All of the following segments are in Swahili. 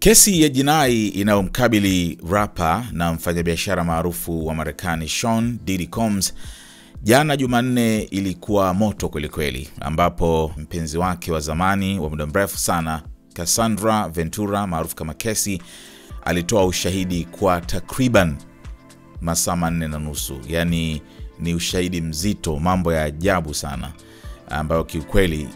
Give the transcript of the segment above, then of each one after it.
Kesi ya jinai inayomkabili rapa na mfanyabiashara maarufu wa Marekani Sean Diddy Combs jana Jumanne ilikuwa moto kweli, ambapo mpenzi wake wa zamani wa muda mrefu sana Cassandra Ventura maarufu kama Cassie alitoa ushahidi kwa takriban masaa 4.5. Yani ni ushahidi mzito, mambo ya ajabu sana ambayo kiukweli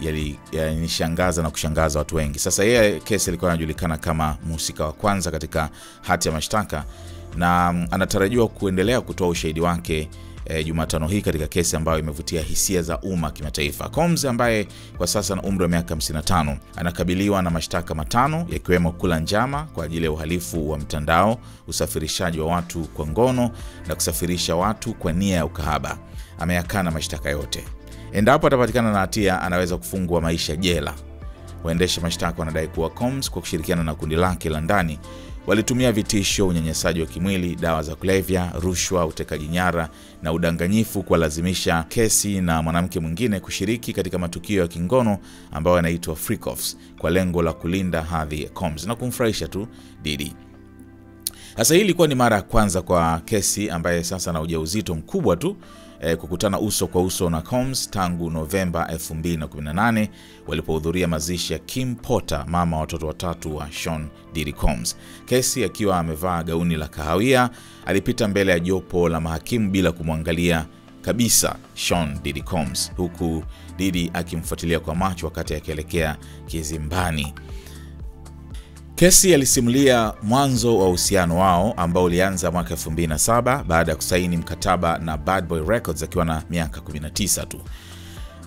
yalishangaza na kushangaza watu wengi. Sasa yeye Cassie alikuwa anajulikana kama mhusika wa kwanza katika hati ya mashtaka na anatarajiwa kuendelea kutoa ushahidi wake Jumatano hii katika kesi ambayo imevutia hisia za umma kimataifa. Combs ambaye kwa sasa na umri wa miaka 55 anakabiliwa na mashtaka 5 yakiwemo kula njama kwa ajili ya uhalifu wa mtandao, usafirishaji wa watu kwa ngono na kusafirisha watu kwa nia ya ukahaba. Ameyakana mashtaka yote. Endapo atapatikana na hatia anaweza kufungwa maisha jela. Waendesha mashtaka wanadai kuwa Combs kwa kushirikiana na kundi lake la ndani walitumia vitisho, unyanyasaji wa kimwili, dawa za kulevya, rushwa, utekaji nyara na udanganyifu kuwalazimisha Cassie na mwanamke mwingine kushiriki katika matukio ya kingono ambayo yanaitwa freak-offs kwa lengo la kulinda hadhi ya Combs na kumfurahisha tu Diddy. Sasa hii ilikuwa ni mara ya kwanza kwa Cassie ambaye sasa ana ujauzito mkubwa tu kukutana uso kwa uso na Combs tangu Novemba 2018 walipohudhuria mazishi ya Kim Porter, mama wa watoto watatu wa Sean Diddy Combs. Cassie akiwa amevaa gauni la kahawia alipita mbele ya jopo la mahakimu bila kumwangalia kabisa Sean Diddy Combs, huku Diddy akimfuatilia kwa macho wakati akielekea kizimbani. Cassie alisimulia mwanzo wa uhusiano wao ambao ulianza mwaka 2007 baada ya kusaini mkataba na Bad Boy Records akiwa na miaka 19 tu.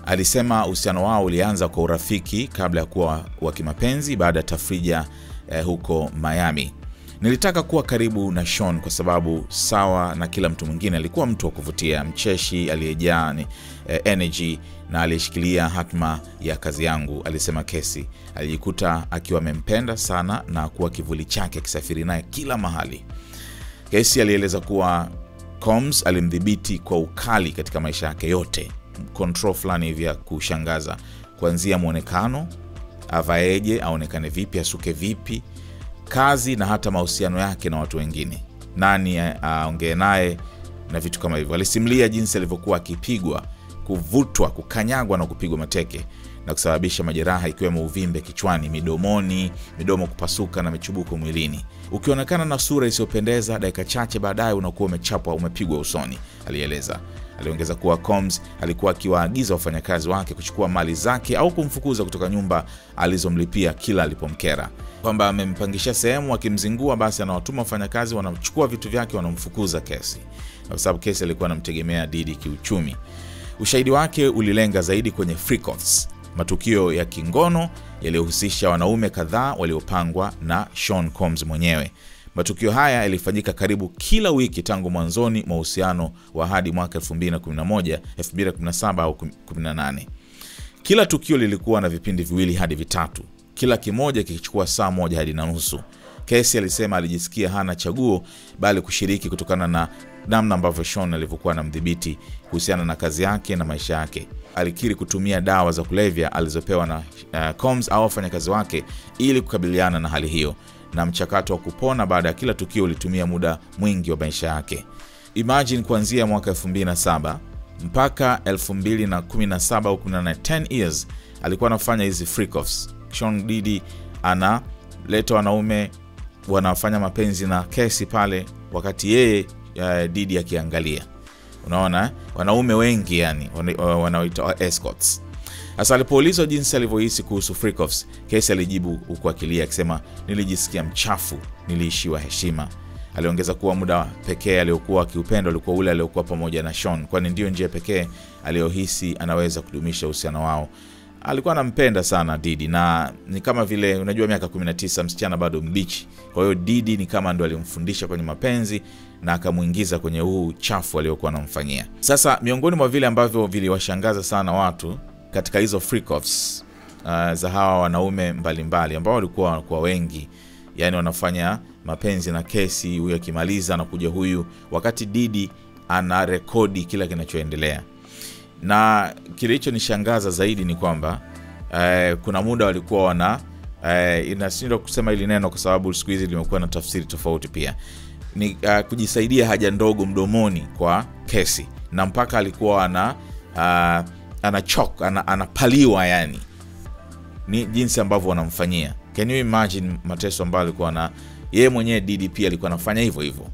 Alisema uhusiano wao ulianza kwa urafiki kabla ya kuwa wa kimapenzi baada ya tafrija huko Miami. Nilitaka kuwa karibu na Sean kwa sababu sawa na kila mtu mwingine alikuwa mtu wa kuvutia, mcheshi, aliyejaa energy na alishikilia hatma ya kazi yangu, alisema Cassie. Alijikuta akiwa amempenda sana na kuwa kivuli chake akisafiri naye kila mahali. Cassie alieleza kuwa Combs alimdhibiti kwa ukali katika maisha yake yote, control fulani hivi ya kushangaza, kuanzia muonekano, avaeje, aonekane vipi, asuke vipi, kazi na hata mahusiano yake na watu wengine, nani aongee naye na vitu kama hivyo. Alisimulia jinsi alivyokuwa akipigwa, kuvutwa, kukanyagwa na kupigwa mateke na kusababisha majeraha ikiwemo uvimbe kichwani, midomoni, midomo kupasuka na michubuko mwilini. Ukionekana na sura isiyopendeza, dakika chache baadaye unakuwa umechapwa, umepigwa usoni, alieleza. Aliongeza kuwa Combs alikuwa akiwaagiza wafanyakazi wake kuchukua mali zake au kumfukuza kutoka nyumba alizomlipia kila alipomkera. Kwamba amempangisha sehemu akimzingua, basi anawatuma wafanyakazi wanachukua vitu vyake wanamfukuza Cassie. Kwa sababu Cassie alikuwa anamtegemea Diddy kiuchumi. Ushahidi wake ulilenga zaidi kwenye freak-offs, matukio ya kingono yaliyohusisha wanaume kadhaa waliopangwa na Sean Combs mwenyewe. Matukio haya yalifanyika karibu kila wiki tangu mwanzoni mwa uhusiano wa hadi mwaka 2011, 2017 au 18. Kila tukio lilikuwa na vipindi viwili hadi vitatu, kila kimoja kikichukua saa 1 hadi nusu. Cassie alisema alijisikia hana chaguo bali kushiriki kutokana na namna ambavyo Sean alivyokuwa anamdhibiti kuhusiana na kazi yake na maisha yake. Alikiri kutumia dawa za kulevya alizopewa na Combs au wafanyakazi wake ili kukabiliana na hali hiyo, na mchakato wa kupona baada ya kila tukio ulitumia muda mwingi wa maisha yake. Imagine kuanzia mwaka 2007 mpaka 2017 au 10 years alikuwa anafanya hizi freak-offs. Sean Diddy analeta wanaume wanafanya mapenzi na Cassie pale wakati yeye Diddy akiangalia. Unaona, wanaume wengi yani wanaoitwa escorts. Sasa alipoulizwa jinsi alivyohisi kuhusu freak-offs, Cassie alijibu huku akilia akisema, nilijisikia mchafu, niliishiwa heshima. Aliongeza kuwa muda pekee aliokuwa akiupenda ulikuwa ule aliokuwa pamoja na Sean, kwani ndio njia pekee aliyohisi anaweza kudumisha uhusiano wao. Alikuwa anampenda sana Diddy na ni kama vile unajua miaka 19 msichana bado mbichi. Kwa hiyo Diddy ni kama ndo alimfundisha kwenye mapenzi na akamuingiza kwenye huu chafu aliokuwa anamfanyia. Sasa miongoni mwa vile ambavyo viliwashangaza sana watu katika hizo freak-offs za hawa wanaume mbalimbali ambao walikuwa kwa wengi, yani wanafanya mapenzi na Cassie, huyu akimaliza na kuja huyu, wakati Diddy ana rekodi kila kinachoendelea. Na kilichonishangaza zaidi ni kwamba kuna muda walikuwa inashindwa kusema ili neno kwa sababu siku hizi limekuwa na tafsiri tofauti pia. Ni kujisaidia haja ndogo mdomoni kwa Casey, na mpaka alikuwa anapaliwa, yani ni jinsi ambavyo wanamfanyia. Can you imagine mateso ambayo alikuwa na yeye mwenyewe? Diddy pia alikuwa anafanya hivyo hivyo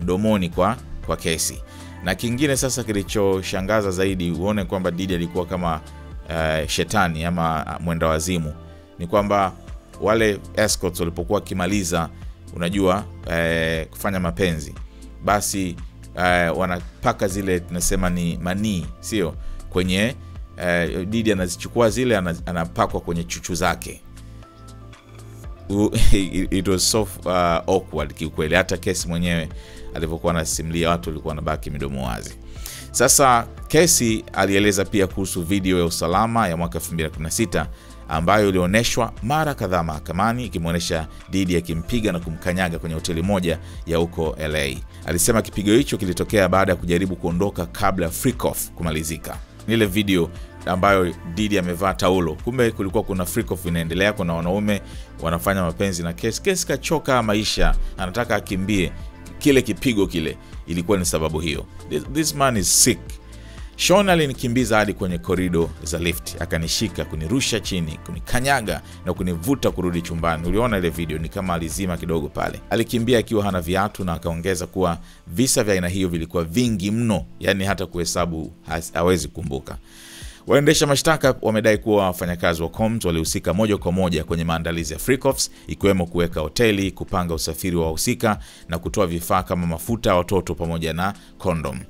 mdomoni kwa Casey. Na kingine sasa kilichoshangaza zaidi, uone kwamba Diddy alikuwa kama shetani ama mwenda wazimu, ni kwamba wale escorts walipokuwa kimaliza, unajua kufanya mapenzi, basi wanapaka zile tunasema ni manii, sio kwenye Diddy anazichukua zile anapakwa kwenye chuchu zake. It was so awkward kiukweli. Hata Casey mwenyewe alipokuwa anasimulia, watu walikuwa wanabaki midomo wazi. Sasa Casey alieleza pia kuhusu video ya usalama ya mwaka 2016 ambayo ilioneshwa mara kadhaa mahakamani, ikimuonesha Diddy akimpiga na kumkanyaga kwenye hoteli moja ya huko LA. Alisema kipigo hicho kilitokea baada ya kujaribu kuondoka kabla freak off kumalizika. Ile video ambayo Diddy amevaa taulo, kumbe kulikuwa kuna freak off inaendelea, kuna wanaume wanafanya mapenzi na Casey kachoka maisha, anataka akimbie. Kile kipigo kile ilikuwa ni sababu hiyo. This man is sick. Sean alinikimbiza hadi kwenye korido za lift, akanishika, kunirusha chini, kunikanyaga na kunivuta kurudi chumbani. Uliona ile video, ni kama alizima kidogo pale. Alikimbia akiwa hana viatu, na akaongeza kuwa visa vya aina hiyo vilikuwa vingi mno, yani hata kuhesabu hawezi kumbuka. Waendesha mashtaka wamedai kuwa wafanyakazi wa Combs walihusika moja kwa moja kwenye maandalizi ya freak-offs, ikiwemo kuweka hoteli, kupanga usafiri wa wahusika na kutoa vifaa kama mafuta ya watoto pamoja na condom.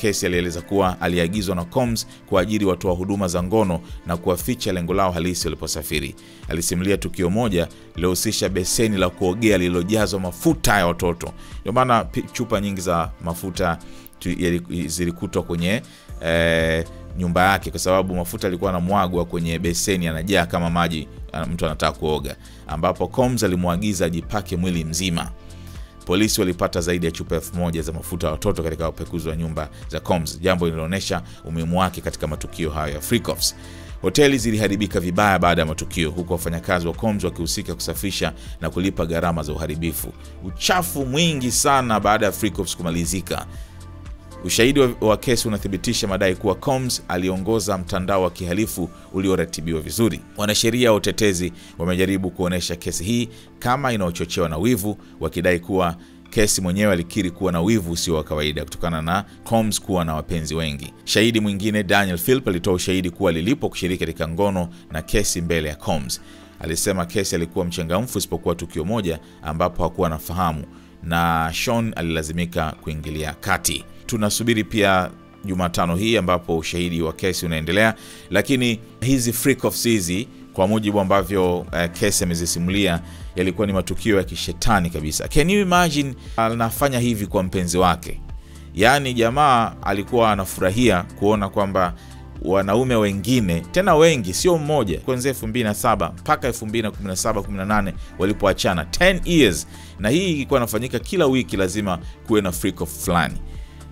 Casey alieleza kuwa aliagizwa na Combs kuajiri watoa huduma za ngono na kuwaficha lengo lao halisi waliposafiri. Alisimulia tukio moja lilohusisha beseni la kuogea lililojazwa mafuta ya watoto. Ndio maana chupa nyingi za mafuta zilikutwa kwenye nyumba yake, kwa sababu mafuta yalikuwa yanamwagwa kwenye beseni, yanajaa kama maji mtu anataka kuoga, ambapo Combs alimwagiza ajipake mwili mzima. Polisi walipata zaidi ya chupa 1000 za mafuta ya watoto katika upekuzi wa nyumba za Combs, jambo lililoonyesha umuhimu wake katika matukio hayo ya freak-offs. Hoteli ziliharibika vibaya baada ya matukio, huku wafanyakazi wa Combs wakihusika kusafisha na kulipa gharama za uharibifu. Uchafu mwingi sana baada ya freak-offs kumalizika. Ushahidi wa kesi unathibitisha madai kuwa Combs aliongoza mtandao wa kihalifu ulioratibiwa vizuri. Wanasheria wa utetezi wamejaribu kuonesha kesi hii kama inaochochewa na wivu, wakidai kuwa Casey mwenyewe alikiri kuwa na wivu usio wa kawaida kutokana na Combs kuwa na wapenzi wengi. Shahidi mwingine, Daniel Philp, alitoa ushahidi kuwa lilipo kushiriki katika ngono na Casey mbele ya Combs. Alisema Casey alikuwa mchangamfu isipokuwa tukio moja ambapo hakuwa anafahamu, na Sean alilazimika kuingilia kati. Tunasubiri pia Jumatano hii ambapo ushahidi wa Casey unaendelea, lakini hizi freak-offs hizi, kwa mujibu ambavyo Casey amezisimulia, yalikuwa ni matukio ya kishetani kabisa. Can you imagine anafanya hivi kwa mpenzi wake? Yaani jamaa alikuwa anafurahia kuona kwamba wanaume wengine, tena wengi, sio mmoja, kuanzia 2007 mpaka 2017-18 walipoachana 10 years, na hii ilikuwa inafanyika kila wiki, lazima kuwe na freak-off fulani.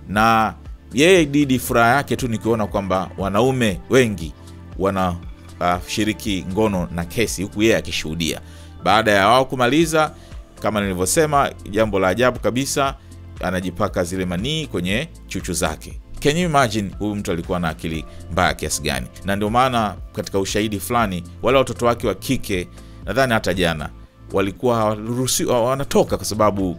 Na yeye Diddy furaha yake tu nikiona kwamba wanaume wengi wana shiriki ngono na Casey, huku yeye akishuhudia. Baada ya wao kumaliza, kama nilivyosema, jambo la ajabu kabisa, anajipaka zile manii kwenye chuchu zake. Can you imagine huyu mtu alikuwa na akili mbaya kiasi gani? Na ndio maana katika ushahidi fulani, wale watoto wake wa kike, nadhani hata jana, walikuwa wanatoka kwa sababu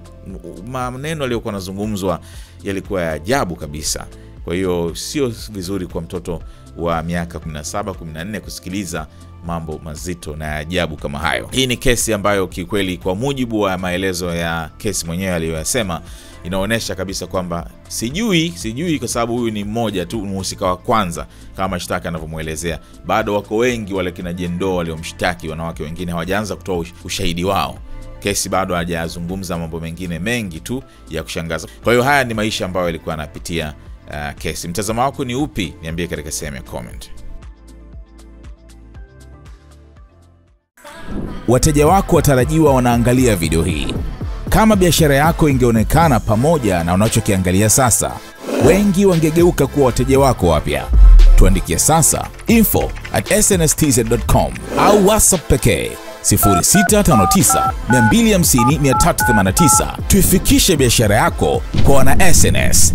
maneno yaliyokuwa yanazungumzwa yalikuwa ya ajabu kabisa. Kwa hiyo sio vizuri kwa mtoto wa miaka 17-14 kusikiliza mambo mazito na ajabu kama hayo. Hii ni kesi ambayo kikweli, kwa mujibu wa maelezo ya Casey mwenyewe aliyosema, inaonesha kabisa kwamba sijui kwa sababu huyu ni mmoja tu mhusika wa kwanza kama mashtaka yanavyomuelezea. Bado wako wengi wale kina Jendo waliomshtaki, wanawake wengine hawajaanza kutoa ushahidi wao. Casey bado hajazungumza mambo mengine mengi tu ya kushangaza. Kwa hiyo haya ni maisha ambayo alikuwa anapitia Casey. Mtazamo wako ni upi? Niambie katika sehemu ya comment. Wateja wako watarajiwa wanaangalia video hii. Kama biashara yako ingeonekana pamoja na unachokiangalia sasa, wengi wangegeuka kuwa wateja wako wapya. Tuandikie sasa info@snstz.com au WhatsApp pekee 0659 250 389. Tuifikishe biashara yako kwa wana SNS.